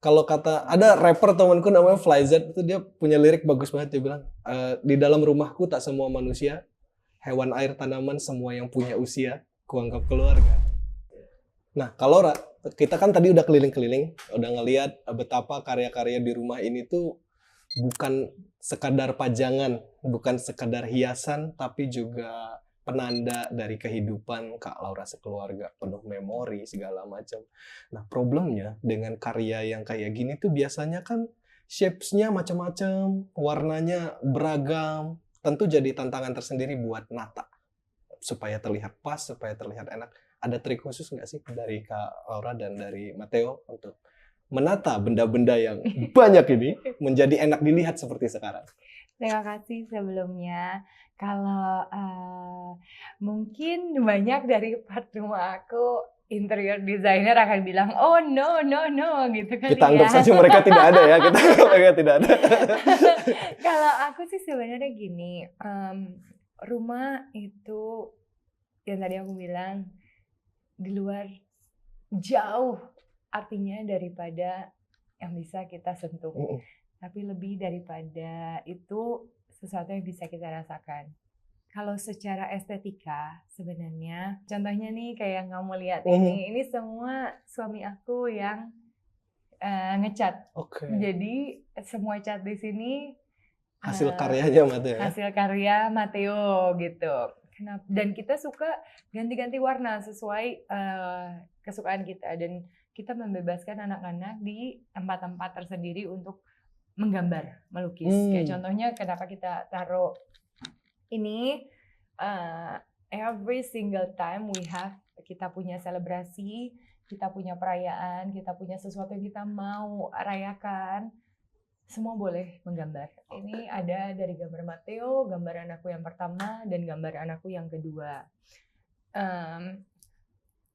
Kalau kata ada rapper temanku namanya Flyz itu dia punya lirik bagus banget, dia bilang di dalam rumahku tak semua manusia, hewan air tanaman semua yang punya usia kuanggap keluarga. Nah kalau kita kan tadi udah keliling-keliling, udah ngelihat betapa karya-karya di rumah ini tuh bukan sekadar pajangan, bukan sekadar hiasan, tapi juga penanda dari kehidupan Kak Laura sekeluarga, penuh memori segala macam. Nah, problemnya dengan karya yang kayak gini tuh biasanya kan shapes-nya macam-macam, warnanya beragam, tentu jadi tantangan tersendiri buat nata supaya terlihat pas, supaya terlihat enak. Ada trik khusus nggak sih dari Kak Laura dan dari Matteo untuk menata benda-benda yang banyak ini menjadi enak dilihat seperti sekarang? Terima kasih sebelumnya. Kalau mungkin banyak dari part rumah aku interior designer akan bilang, oh no gitu kali Kita anggap ya. saja mereka tidak ada ya, kita anggap mereka tidak ada. Kalau aku sih sebenarnya gini, rumah itu yang tadi aku bilang di luar jauh artinya daripada yang bisa kita sentuh. Tapi lebih daripada itu sesuatu yang bisa kita rasakan. Kalau secara estetika sebenarnya, contohnya nih kayak kamu lihat ini semua suami aku yang ngecat. Oke. Jadi semua cat di sini Hasil karyanya Matteo ya? hasil karya Matteo gitu. Dan kita suka ganti-ganti warna sesuai kesukaan kita, dan kita membebaskan anak-anak di tempat-tempat tersendiri untuk menggambar, melukis. Kayak contohnya kenapa kita taruh ini, every single time kita punya selebrasi, kita punya perayaan, kita punya sesuatu yang kita mau rayakan, semua boleh menggambar. Ini ada dari gambar Matteo, gambar anakku yang pertama, dan gambar anakku yang kedua.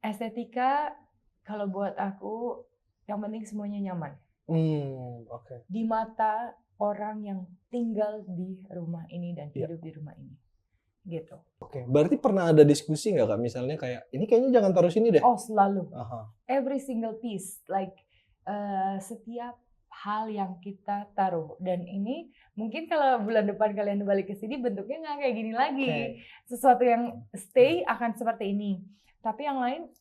Estetika, kalau buat aku, yang penting semuanya nyaman. Di mata orang yang tinggal di rumah ini dan hidup di rumah ini. Gitu. Oke, berarti pernah ada diskusi nggak Kak? Misalnya kayak, ini kayaknya jangan taruh sini deh. Oh, selalu. Every single piece. Like, setiap hal yang kita taruh. Dan ini mungkin kalau bulan depan kalian balik ke sini bentuknya nggak kayak gini lagi. Sesuatu yang stay akan seperti ini. Tapi yang lain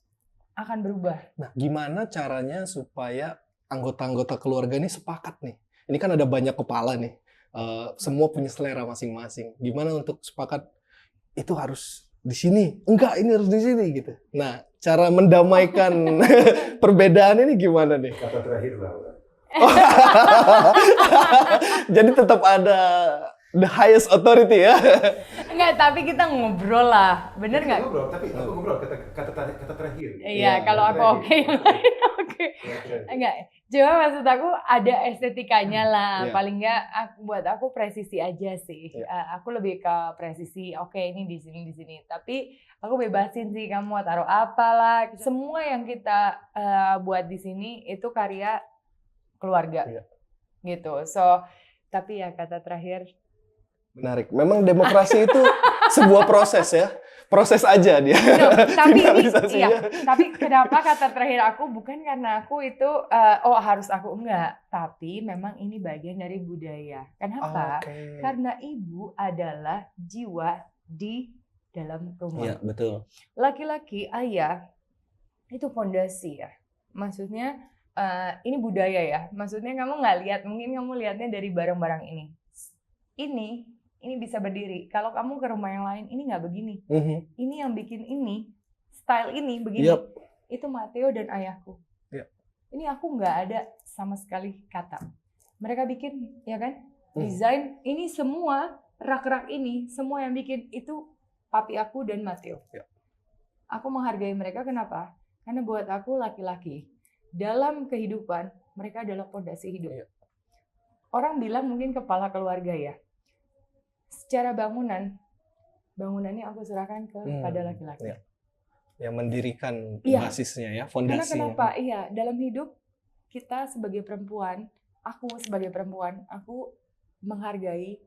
akan berubah. Nah, gimana caranya supaya anggota-anggota keluarga ini sepakat nih? Ini kan ada banyak kepala nih. Semua punya selera masing-masing. Gimana untuk sepakat itu harus di sini? Enggak, ini harus di sini gitu. Nah, cara mendamaikan perbedaan ini gimana nih? Kata terakhir lah. Jadi tetap ada the highest authority ya? Enggak, tapi kita ngobrol lah. Bener nggak? Ngobrol, tapi aku ngobrol kata terakhir. Iya, kalau aku oke. Enggak, cuma maksud aku ada estetikanya lah. Paling nggak buat aku presisi aja sih. Aku lebih ke presisi. Oke, ini di sini. Tapi aku bebasin sih, kamu mau taruh apa lah. Semua yang kita buat di sini itu karya keluarga. Gitu. So, tapi ya kata terakhir. Menarik. Memang demokrasi itu sebuah proses ya. Proses aja dia. No, tapi tapi kenapa kata terakhir aku bukan karena aku itu harus aku, enggak, tapi memang ini bagian dari budaya. Kenapa? Karena ibu adalah jiwa di dalam rumah. Iya, betul. Laki-laki, ayah itu fondasi ya. Maksudnya ini budaya ya. Maksudnya kamu nggak lihat, mungkin kamu lihatnya dari barang-barang ini. Ini bisa berdiri. Kalau kamu ke rumah yang lain, ini nggak begini. Ini yang bikin ini, style ini begini. Itu Matteo dan ayahku. Ini aku nggak ada sama sekali kata. Mereka bikin, ya kan? Desain, ini semua, rak-rak ini, semua yang bikin itu papi aku dan Matteo. Aku menghargai mereka, kenapa? Karena buat aku laki-laki, dalam kehidupan, mereka adalah fondasi hidup. Orang bilang mungkin kepala keluarga ya. Secara bangunannya aku serahkan kepada laki-laki. Yang mendirikan basisnya ya, fondasinya. Karena kenapa? Iya, dalam hidup kita sebagai perempuan, aku menghargai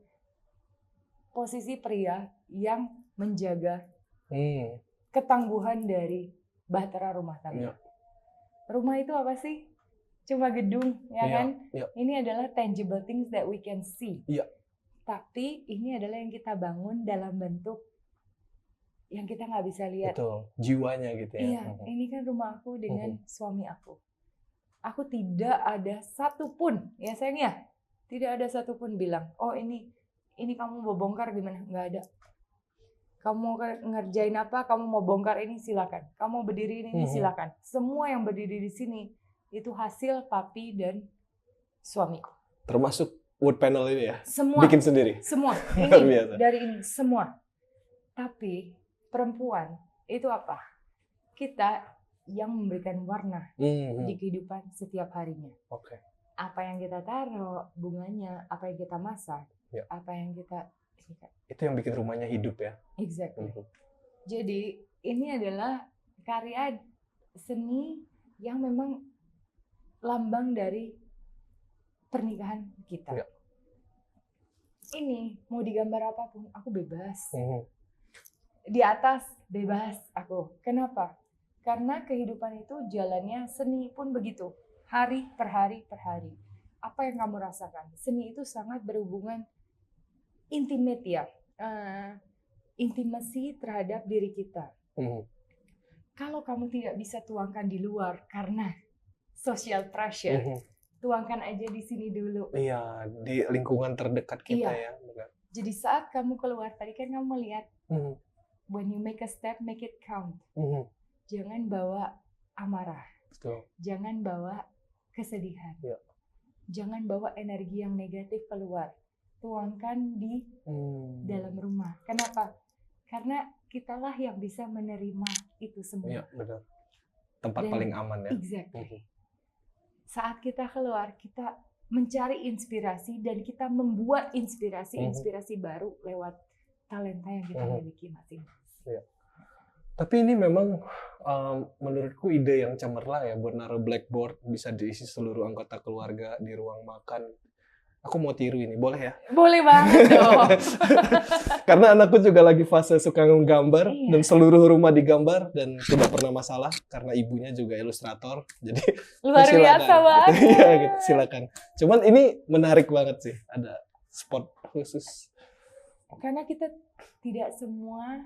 posisi pria yang menjaga ketangguhan dari bahtera rumah tangga. Rumah itu apa sih? cuma gedung, ya Iya, kan? iya. Ini adalah tangible things that we can see. Iya. Tapi ini adalah yang kita bangun dalam bentuk yang kita nggak bisa lihat. Betul, jiwanya gitu ya. Iya, ini kan rumah aku dengan suami aku. Aku tidak ada satupun, ya sayang ya, tidak ada satupun bilang, oh ini kamu mau bongkar gimana? Nggak ada. Kamu mau ngerjain apa? Kamu mau bongkar ini silakan. Kamu mau berdiri ini silakan. Semua yang berdiri di sini itu hasil papi dan suamiku. Termasuk wood panel ini ya. Semua. Bikin sendiri. Semua. Luar Ini biasa. dari ini semua. Tapi perempuan itu apa? Kita yang memberikan warna di kehidupan setiap harinya. Oke. Apa yang kita taruh, bunganya, apa yang kita masak, Ya. apa yang kita... Itu yang bikin rumahnya hidup ya. Exactly. Jadi ini adalah karya seni yang memang lambang dari pernikahan kita. Ya. Ini mau digambar apapun, aku bebas. Di atas bebas aku. Kenapa? Karena kehidupan itu jalannya, seni pun begitu. Hari per hari per hari. Apa yang kamu rasakan? Seni itu sangat berhubungan intimate ya. Intimasi terhadap diri kita. Kalau kamu tidak bisa tuangkan di luar karena social pressure, tuangkan aja di sini dulu. Iya, di lingkungan terdekat kita Iya. ya. Benar. Jadi saat kamu keluar, tadi kan kamu melihat, when you make a step, make it count. Jangan bawa amarah, Betul. jangan bawa kesedihan, Iya. jangan bawa energi yang negatif keluar. Tuangkan di dalam rumah. Kenapa? Karena kitalah yang bisa menerima itu semua. Iya, benar. Tempat Dan- paling aman ya. Exactly. Saat kita keluar, kita mencari inspirasi dan kita membuat inspirasi baru lewat talenta yang kita miliki masing-masing. Tapi ini memang menurutku ide yang cemerlang ya buat naruh blackboard, bisa diisi seluruh anggota keluarga di ruang makan. Aku mau tiru ini, boleh ya? Boleh banget dong. Karena anakku juga lagi fase suka nggambar Iya. dan seluruh rumah digambar dan tidak pernah masalah karena ibunya juga ilustrator. Jadi Luar silakan. biasa banget. Iya gitu, silakan. Cuman ini menarik banget sih, ada spot khusus. Karena kita tidak semua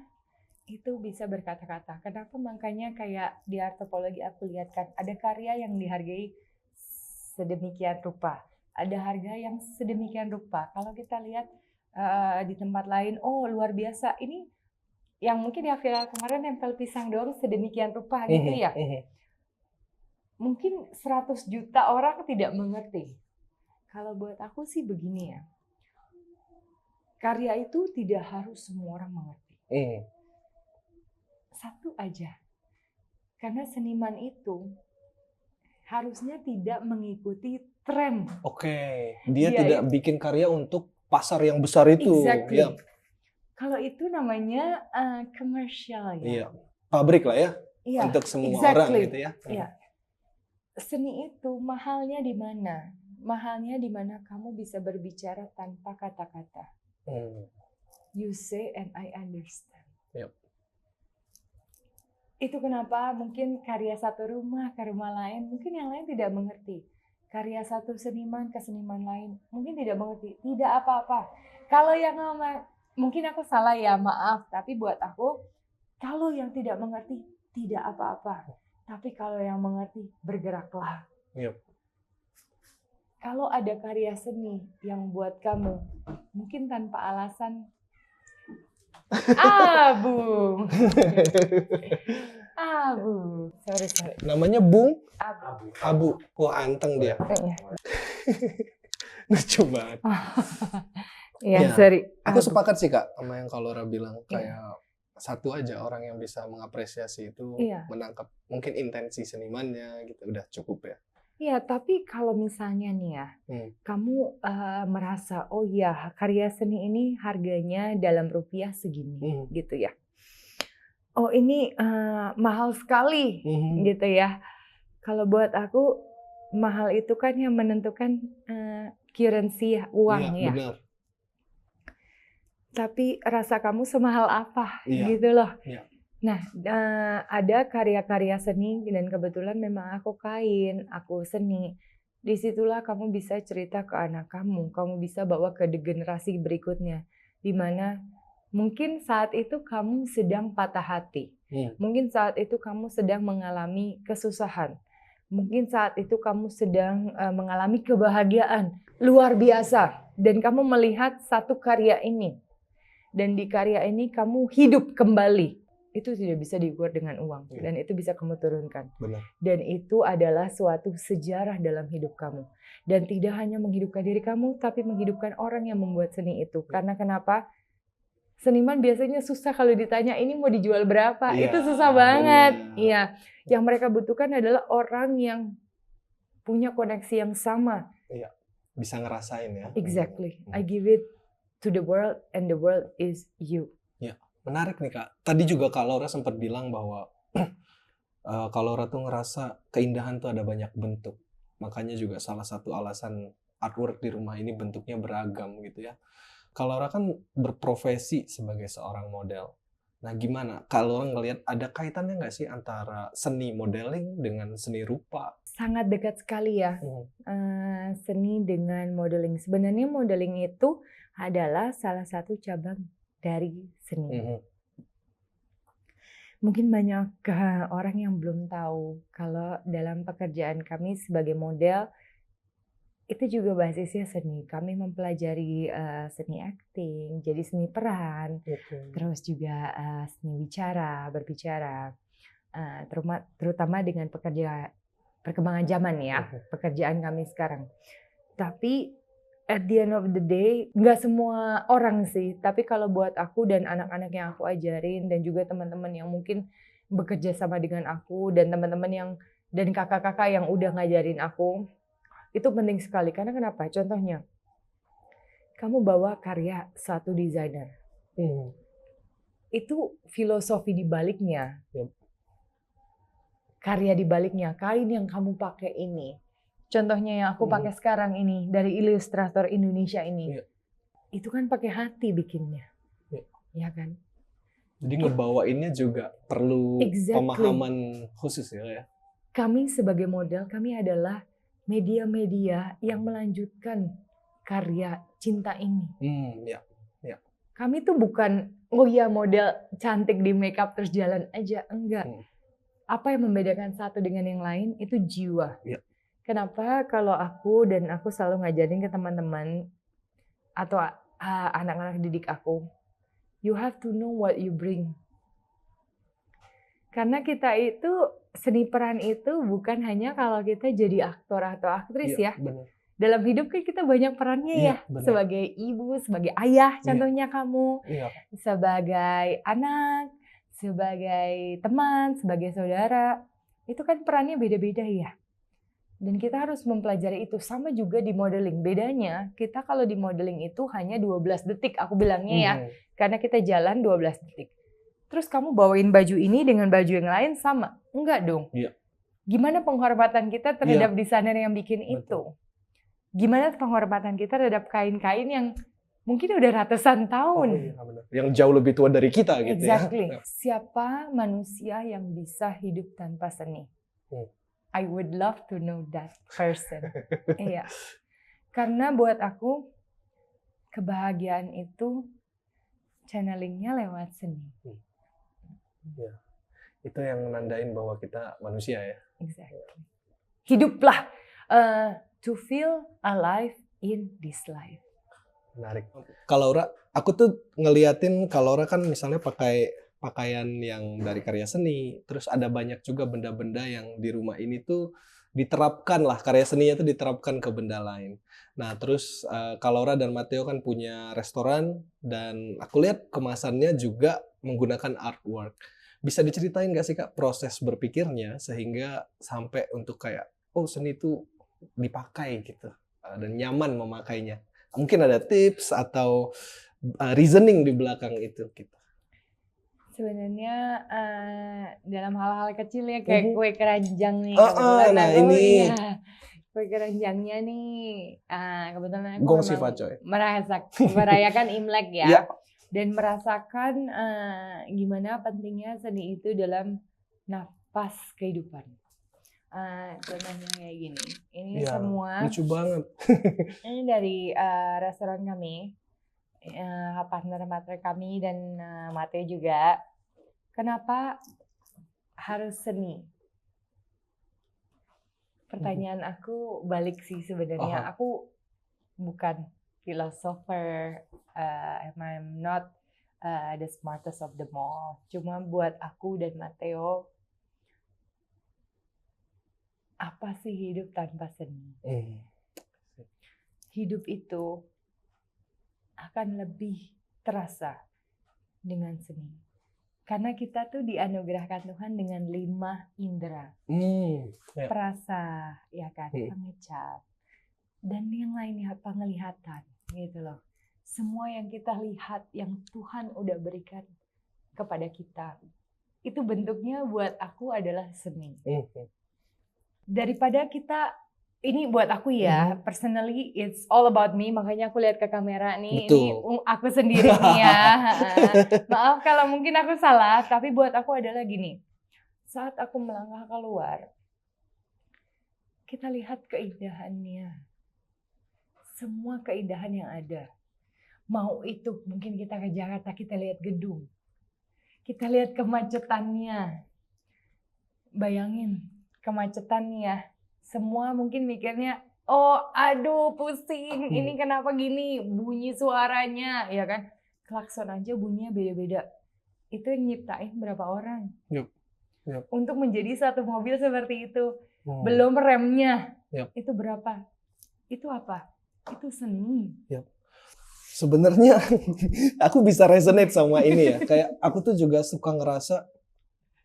itu bisa berkata-kata. Kenapa? Makanya kayak di Artopologi aku lihat kan, ada karya yang dihargai sedemikian rupa. Ada harga yang sedemikian rupa. Kalau kita lihat di tempat lain, oh luar biasa. Ini yang mungkin ya viral kemarin nempel pisang doang sedemikian rupa gitu ya. Mungkin 100 juta orang tidak mengerti. Kalau buat aku sih begini ya. Karya itu tidak harus semua orang mengerti. Satu aja. Karena seniman itu harusnya tidak mengikuti tren. Oke, dia Iya, tidak bikin karya untuk pasar yang besar itu. Exactly. Ya, Kalau itu namanya komersial ya. iya. Pabrik lah ya, Iya, untuk semua exactly. orang gitu ya. Iya. Seni itu mahalnya di mana? Mahalnya di mana kamu bisa berbicara tanpa kata-kata. You say and I understand. Yep. Itu kenapa mungkin karya satu rumah ke rumah lain, mungkin yang lain tidak mengerti. Karya satu seniman ke seniman lain, mungkin tidak mengerti. Tidak apa-apa. Kalau yang mungkin aku salah ya, maaf. Tapi buat aku, kalau yang tidak mengerti, tidak apa-apa. Tapi kalau yang mengerti, bergeraklah. Yep. Kalau ada karya seni yang buat kamu, mungkin tanpa alasan, Bung. Abu. Sorry. Namanya Bung Abu. Abu. Wah, anteng dia. Lucu banget. Iya, Ya, sorry. Aku sepakat sih Kak sama yang Kalora bilang, kayak satu aja orang yang bisa mengapresiasi itu, Iya. menangkap mungkin intensi senimannya gitu, udah cukup ya. Iya, tapi kalau misalnya nih ya, kamu merasa, oh ya karya seni ini harganya dalam rupiah segini, gitu ya. Oh ini mahal sekali, gitu ya. Kalau buat aku, mahal itu kan yang menentukan currency uang ya. Benar. Tapi rasa kamu semahal apa, Iya. gitu loh. Iya. Nah, ada karya-karya seni dan kebetulan memang aku kain, aku seni. disitulah kamu bisa cerita ke anak kamu bisa bawa ke generasi berikutnya, di mana mungkin saat itu kamu sedang patah hati, mungkin saat itu kamu sedang mengalami kesusahan, mungkin saat itu kamu sedang mengalami kebahagiaan luar biasa, dan kamu melihat satu karya ini, dan di karya ini kamu hidup kembali. Itu tidak bisa diukur dengan uang, dan itu bisa kamu turunkan. Benar. Dan itu adalah suatu sejarah dalam hidup kamu. Dan tidak hanya menghidupkan diri kamu, tapi menghidupkan orang yang membuat seni itu. Karena kenapa? Seniman biasanya susah kalau ditanya ini mau dijual berapa. Itu susah banget. Iya. Yang mereka butuhkan adalah orang yang punya koneksi yang sama. Iya. Bisa ngerasain ya. Exactly. I give it to the world, and the world is you. Menarik nih Kak. Tadi juga Kak Laura sempat bilang bahwa Kak Laura tuh ngerasa keindahan tuh ada banyak bentuk. Makanya juga salah satu alasan artwork di rumah ini bentuknya beragam gitu ya. Kak Laura kan berprofesi sebagai seorang model. Nah gimana? Kak Laura ngelihat ada kaitannya nggak sih antara seni modeling dengan seni rupa? Sangat dekat sekali ya. Seni dengan modeling. Sebenarnya modeling itu adalah salah satu cabang dari seni. Mungkin banyak orang yang belum tahu kalau dalam pekerjaan kami sebagai model itu juga basisnya seni. Kami mempelajari seni acting, jadi seni peran, terus juga seni berbicara, terutama dengan perkembangan zaman ya, pekerjaan kami sekarang. Tapi at the end of the day, nggak semua orang sih, tapi kalau buat aku dan anak-anak yang aku ajarin, dan juga teman-teman yang mungkin bekerja sama dengan aku, dan teman-teman dan kakak-kakak yang udah ngajarin aku, itu penting sekali. Karena kenapa? Contohnya, kamu bawa karya satu desainer, itu filosofi di baliknya, karya di baliknya, kain yang kamu pakai ini. Contohnya yang aku pakai sekarang ini dari ilustrator Indonesia ini, itu kan pakai hati bikinnya, ya kan? Jadi ngebawainnya juga perlu pemahaman khusus ya. Kami sebagai model, kami adalah media-media yang melanjutkan karya cinta ini. Kami tuh bukan, oh ya model cantik di makeup terus jalan aja, enggak. Apa yang membedakan satu dengan yang lain itu jiwa. Kenapa kalau aku selalu ngajarin ke teman-teman atau anak-anak didik aku, you have to know what you bring. Karena kita itu, seni peran itu bukan hanya kalau kita jadi aktor atau aktris ya. Bener. Dalam hidup kan kita banyak perannya ya. Bener. Sebagai ibu, sebagai ayah contohnya kamu. Sebagai anak, sebagai teman, sebagai saudara. Itu kan perannya beda-beda ya. Dan kita harus mempelajari itu. Sama juga di modeling. Bedanya kita kalau di modeling itu hanya 12 detik aku bilangnya ya. Karena kita jalan 12 detik. Terus kamu bawain baju ini dengan baju yang lain sama? Enggak dong. Gimana penghormatan kita terhadap desainer yang bikin itu? Gimana penghormatan kita terhadap kain-kain yang mungkin udah ratusan tahun? Yang jauh lebih tua dari kita gitu exactly. ya. Siapa manusia yang bisa hidup tanpa seni? I would love to know that person. Iya. Karena buat aku, kebahagiaan itu channelingnya lewat seni. Itu yang nandain bahwa kita manusia ya. Exactly. Hiduplah to feel alive in this life. Menarik. Kalau Laura, aku tuh ngeliatin kalau Laura kan misalnya pakai pakaian yang dari karya seni, terus ada banyak juga benda-benda yang di rumah ini tuh diterapkan lah, karya seninya tuh diterapkan ke benda lain. Nah terus Kak Laura dan Matteo kan punya restoran, dan aku lihat kemasannya juga menggunakan artwork. Bisa diceritain gak sih Kak proses berpikirnya sehingga sampai untuk kayak, oh seni itu dipakai gitu, dan nyaman memakainya. Mungkin ada tips atau reasoning di belakang itu gitu. Sebenarnya dalam hal-hal kecil ya, kayak kue keranjang nih. Nah ini. Iya. Kue keranjangnya nih, kebetulan aku Gong Siva coy. merayakan Imlek ya. Dan merasakan gimana pentingnya seni itu dalam nafas kehidupan. Contohnya kayak gini. Ini Iya, semua lucu banget. ini dari restoran kami, partner kami dan Mateo juga. Kenapa harus seni? Pertanyaan aku balik sih sebenarnya. Aha. Aku bukan philosopher, I'm not the smartest of them all. Cuma buat aku dan Mateo, apa sih hidup tanpa seni? Hidup itu akan lebih terasa dengan seni. Karena kita tuh dianugerahkan Tuhan dengan 5 indera. Ya. Perasa, ya kan, pengecap. Dan yang lainnya penglihatan, gitu loh. Semua yang kita lihat, yang Tuhan udah berikan kepada kita, itu bentuknya buat aku adalah seni. Daripada kita, ini buat aku ya, personally it's all about me, makanya aku lihat ke kamera nih, Betul. ini aku sendiri nih ya. Maaf kalau mungkin aku salah, tapi buat aku adalah gini, saat aku melangkah keluar, kita lihat keindahannya, semua keindahan yang ada. Mau itu mungkin kita ke Jakarta, kita lihat gedung, kita lihat kemacetannya, bayangin kemacetannya, semua mungkin mikirnya, oh aduh pusing, ini kenapa gini, bunyi suaranya, ya kan, klakson aja bunyinya beda-beda. Itu yang nyiptain berapa orang? Yup. Untuk menjadi satu mobil seperti itu, belum remnya, itu berapa? Itu apa? Itu seni. Sebenarnya aku bisa resonate sama ini ya. Kayak aku tuh juga suka ngerasa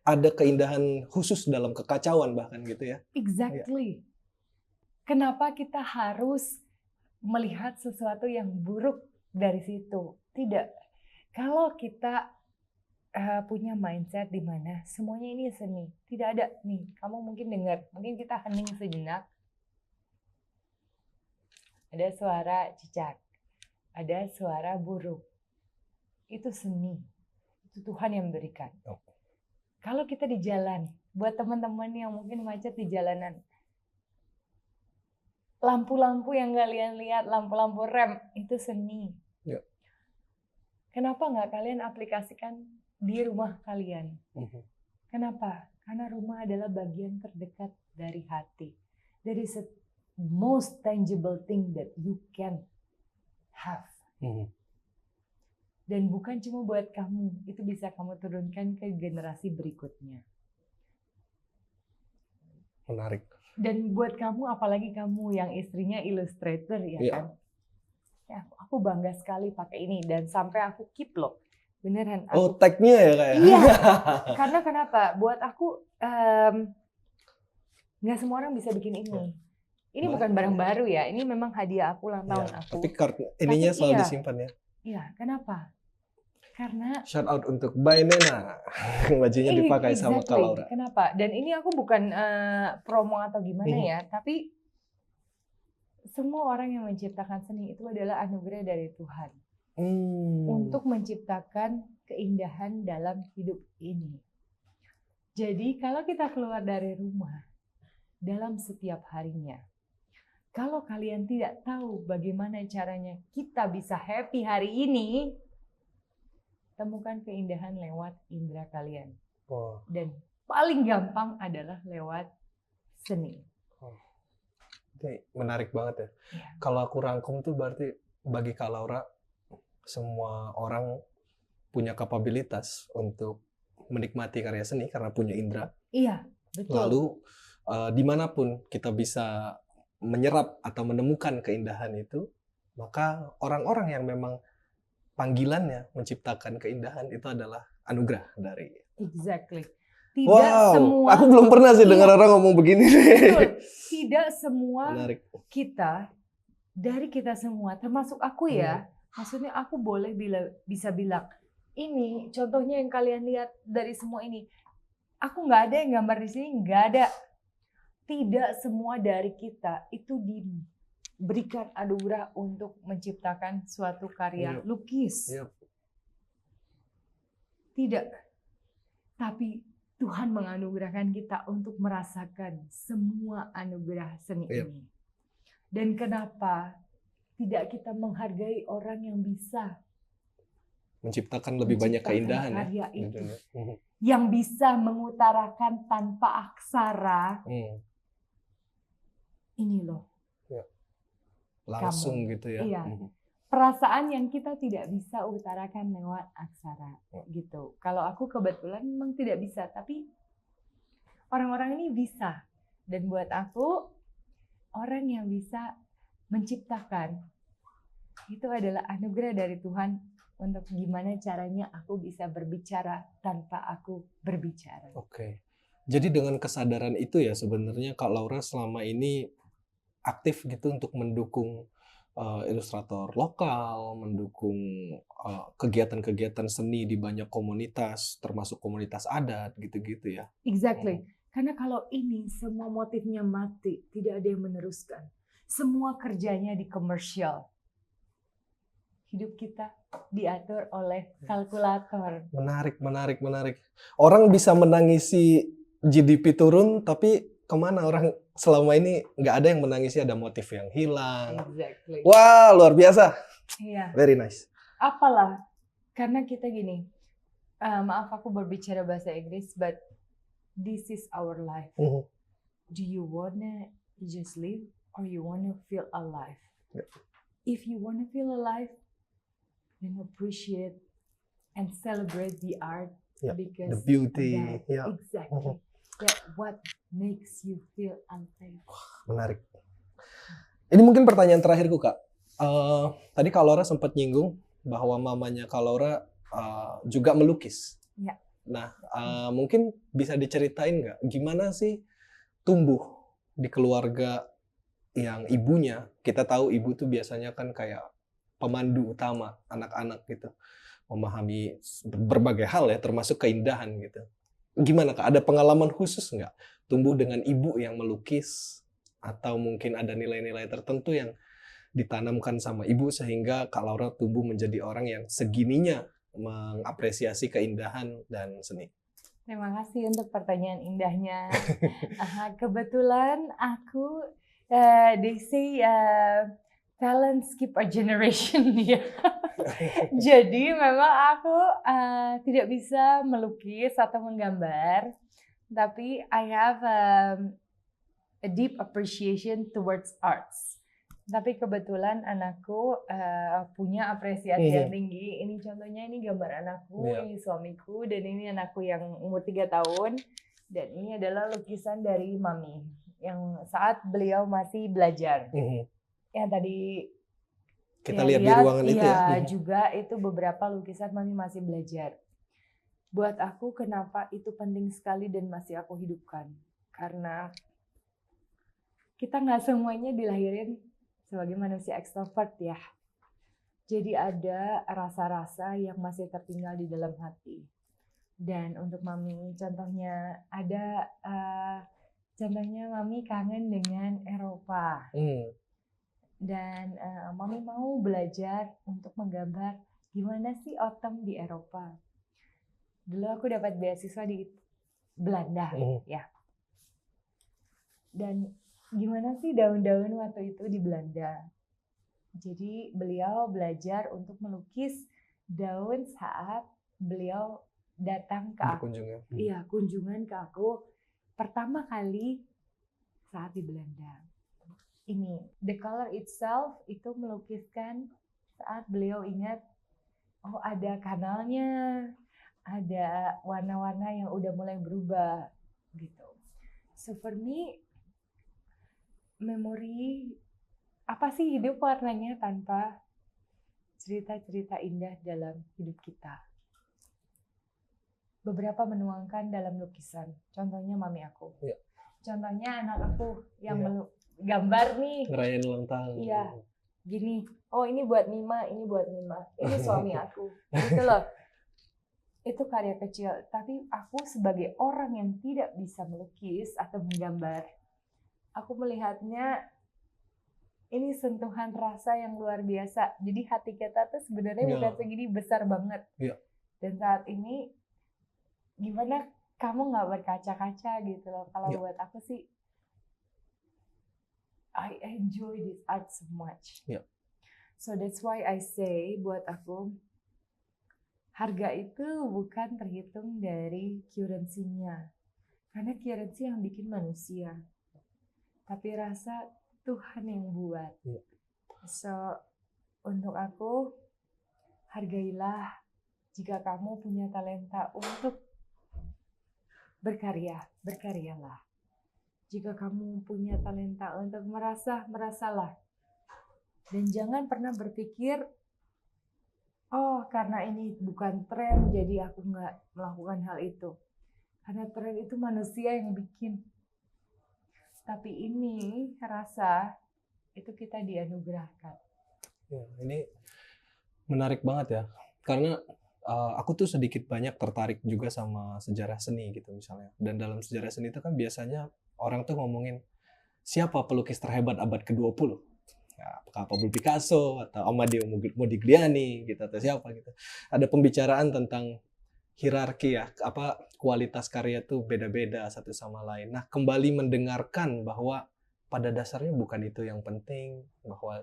ada keindahan khusus dalam kekacauan bahkan gitu ya. Exactly. Kenapa kita harus melihat sesuatu yang buruk dari situ? Tidak. Kalau kita punya mindset di mana semuanya ini seni, tidak ada nih. Kamu mungkin dengar, mungkin kita hening sejenak. Ada suara cicak, ada suara burung. Itu seni. Itu Tuhan yang memberikan. Kalau kita di jalan, buat teman-teman yang mungkin macet di jalanan, lampu-lampu yang kalian lihat, lampu-lampu rem, itu seni. Kenapa nggak kalian aplikasikan di rumah kalian? Kenapa? Karena rumah adalah bagian terdekat dari hati. Dari most tangible thing that you can have. Dan bukan cuma buat kamu, itu bisa kamu turunkan ke generasi berikutnya. Menarik. Dan buat kamu, apalagi kamu yang istrinya illustrator ya kan. Ya, aku bangga sekali pakai ini dan sampai aku keep loh. Beneran. Tag-nya ya kayak. Iya. Karena kenapa? Buat aku nggak semua orang bisa bikin ini. Ini bukan barang baru ya. Ini memang hadiah aku ulang tahun aku. Tapi ininya selalu disimpan ya. Iya. Kenapa? Karena shout out untuk Mbak Nena. Bajunya dipakai sama Kak Laura. Kenapa? Dan ini aku bukan promo atau gimana ya, tapi semua orang yang menciptakan seni itu adalah anugerah dari Tuhan. Untuk menciptakan keindahan dalam hidup ini. Jadi kalau kita keluar dari rumah dalam setiap harinya, kalau kalian tidak tahu bagaimana caranya kita bisa happy hari ini, temukan keindahan lewat indera kalian. Dan paling gampang adalah lewat seni. Ini menarik banget ya. Kalau aku rangkum tuh berarti bagi Kak Laura, semua orang punya kapabilitas untuk menikmati karya seni karena punya indera. Iya, betul. Lalu dimanapun kita bisa menyerap atau menemukan keindahan itu, maka orang-orang yang memang panggilannya menciptakan keindahan itu adalah anugerah dari. Exactly. Tidak semua. Aku belum pernah sih dengar orang ngomong begini. Betul. Tidak semua menarik. Kita, dari kita semua, termasuk aku ya. Maksudnya aku boleh bisa bilang, ini contohnya yang kalian lihat dari semua ini. Aku nggak ada yang gambar di sini, nggak ada. Tidak semua dari kita itu diberikan anugerah untuk menciptakan suatu karya lukis. Tidak. Tapi Tuhan menganugerahkan kita untuk merasakan semua anugerah seni Iya. ini. Dan kenapa tidak kita menghargai orang yang bisa Menciptakan lebih banyak menciptakan keindahan ya karya di itu, dunia. yang bisa mengutarakan tanpa aksara, ini loh. Langsung gitu ya. Iya. Perasaan yang kita tidak bisa utarakan lewat aksara gitu. Kalau aku kebetulan memang tidak bisa, tapi orang-orang ini bisa. Dan buat aku, orang yang bisa menciptakan itu adalah anugerah dari Tuhan untuk gimana caranya aku bisa berbicara tanpa aku berbicara. Oke. Jadi dengan kesadaran itu ya sebenarnya Kak Laura selama ini aktif gitu untuk mendukung ilustrator lokal, mendukung kegiatan-kegiatan seni di banyak komunitas, termasuk komunitas adat gitu-gitu ya. Exactly. Karena kalau ini semua motifnya mati, tidak ada yang meneruskan. Semua kerjanya di komersial. Hidup kita diatur oleh kalkulator. Menarik. Orang bisa menangisi GDP turun, tapi kemana orang selama ini nggak ada yang menangisi ada motif yang hilang. Exactly. Wah, luar biasa. Iya. Very nice. Apalah, karena kita gini, maaf aku berbicara bahasa Inggris, but this is our life. Do you wanna just live or you wanna feel alive? Yeah. If you wanna feel alive, then appreciate and celebrate the art, Yeah, because the beauty. that, Yeah. exactly. That what makes you feel alive. Menarik. Ini mungkin pertanyaan terakhirku, Kak. Tadi Kak Laura sempat nyinggung bahwa mamanya Kak Laura juga melukis. Ya. Nah, mungkin bisa diceritain nggak gimana sih tumbuh di keluarga yang ibunya, kita tahu ibu tuh biasanya kan kayak pemandu utama anak-anak gitu, memahami berbagai hal ya, termasuk keindahan gitu. Gimana Kak? Ada pengalaman khusus nggak tumbuh dengan ibu yang melukis, atau mungkin ada nilai-nilai tertentu yang ditanamkan sama ibu sehingga Kak Laura tumbuh menjadi orang yang segininya mengapresiasi keindahan dan seni? Terima kasih untuk pertanyaan indahnya. Kebetulan aku, they say talent skip a generation ya. Jadi memang aku tidak bisa melukis atau menggambar, tapi I have a deep appreciation towards arts. Tapi kebetulan anakku punya apresiasi yang tinggi. Ini contohnya, ini gambar anakku, ini suamiku, dan ini anakku yang umur 3 tahun. Dan ini adalah lukisan dari Mami yang saat beliau masih belajar. Yang tadi kita lihat di ruangan itu ya. Juga itu beberapa lukisan Mami masih belajar. Buat aku kenapa itu penting sekali dan masih aku hidupkan. Karena kita nggak semuanya dilahirin sebagai manusia ekstrovert ya. Jadi ada rasa-rasa yang masih tertinggal di dalam hati. Dan untuk Mami contohnya ada contohnya Mami kangen dengan Eropa. Dan Mami mau belajar untuk menggambar gimana sih autumn di Eropa. Dulu aku dapat beasiswa di Belanda ya. Dan gimana sih daun-daun waktu itu di Belanda. Jadi beliau belajar untuk melukis daun saat beliau datang ke aku. Iya, kunjungan ke aku pertama kali saat di Belanda. Ini, the color itself itu melukiskan saat beliau ingat, oh ada kanalnya, ada warna-warna yang udah mulai berubah gitu. So for me, memori apa sih hidup warnanya tanpa cerita-cerita indah dalam hidup kita. Beberapa menuangkan dalam lukisan. Contohnya Mami aku. Ya. Contohnya anak aku yang gambar nih. Ngerayain ulang tahun. Iya. Gini. Oh ini buat Mima, ini buat Mima. Ini suami aku. Gitu loh. Itu karya kecil. Tapi aku sebagai orang yang tidak bisa melukis atau menggambar, aku melihatnya ini sentuhan rasa yang luar biasa. Jadi hati kita tuh sebenarnya bukan segini, besar banget. Dan saat ini gimana kamu nggak berkaca-kaca gitu loh. Kalau Ya. buat aku sih, I enjoy this art so much. Ya. So that's why I say buat aku, harga itu bukan terhitung dari currency-nya. Karena currency yang bikin manusia. Tapi rasa Tuhan yang buat. Ya. So, untuk aku, hargailah jika kamu punya talenta untuk berkarya, berkaryalah. Jika kamu punya talenta untuk merasalah. Dan jangan pernah berpikir, oh karena ini bukan tren, jadi aku nggak melakukan hal itu. Karena tren itu manusia yang bikin. Tapi ini rasa, itu kita dianugerahkan. Ya, ini menarik banget ya. Karena aku tuh sedikit banyak tertarik juga sama sejarah seni gitu misalnya. Dan dalam sejarah seni itu kan biasanya orang tuh ngomongin siapa pelukis terhebat abad ke-20. Ya, apakah Pablo Picasso atau Amadeo Modigliani gitu atau siapa gitu. Ada pembicaraan tentang hierarki ya, apa kualitas karya tuh beda-beda satu sama lain. Nah, kembali mendengarkan bahwa pada dasarnya bukan itu yang penting, bahwa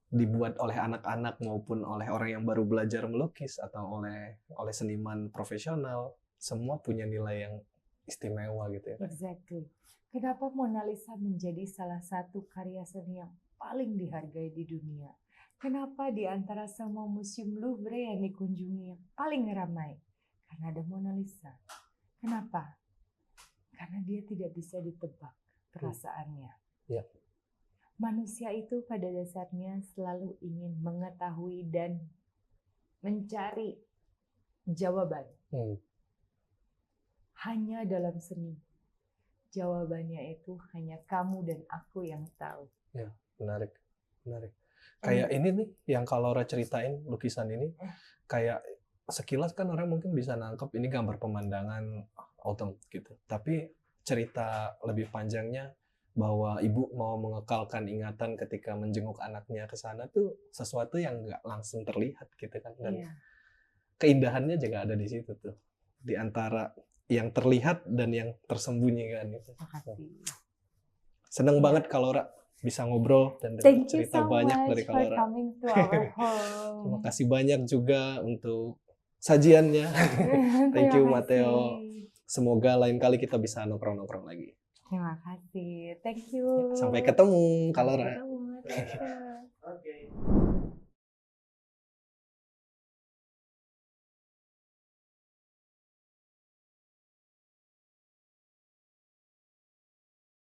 dibuat oleh anak-anak maupun oleh orang yang baru belajar melukis atau oleh seniman profesional, semua punya nilai yang istimewa gitu ya. Exactly. Kenapa Mona Lisa menjadi salah satu karya seni yang paling dihargai di dunia? Kenapa di antara semua museum Louvre yang dikunjungi yang paling ramai? Karena ada Mona Lisa. Kenapa? Karena dia tidak bisa ditebak perasaannya. Ya. Manusia itu pada dasarnya selalu ingin mengetahui dan mencari jawaban. Hanya dalam seni. Jawabannya itu hanya kamu dan aku yang tahu. Ya, menarik. Kayak ini nih yang kalau Laura ceritain lukisan ini, kayak sekilas kan orang mungkin bisa nangkep ini gambar pemandangan autumn gitu. Tapi cerita lebih panjangnya bahwa ibu mau mengekalkan ingatan ketika menjenguk anaknya ke sana tuh sesuatu yang nggak langsung terlihat gitu kan. Dan keindahannya juga ada di situ tuh. Di antara yang terlihat dan yang tersembunyi kan gitu. Seneng banget kalau Laura bisa ngobrol dan cerita banyak dari Kak Laura. Terima kasih banyak juga untuk sajiannya. Thank you Matteo. Semoga lain kali kita bisa nongkrong-nongkrong lagi. Terima kasih. Thank you. Sampai ketemu Kak Laura. Sampai ketemu.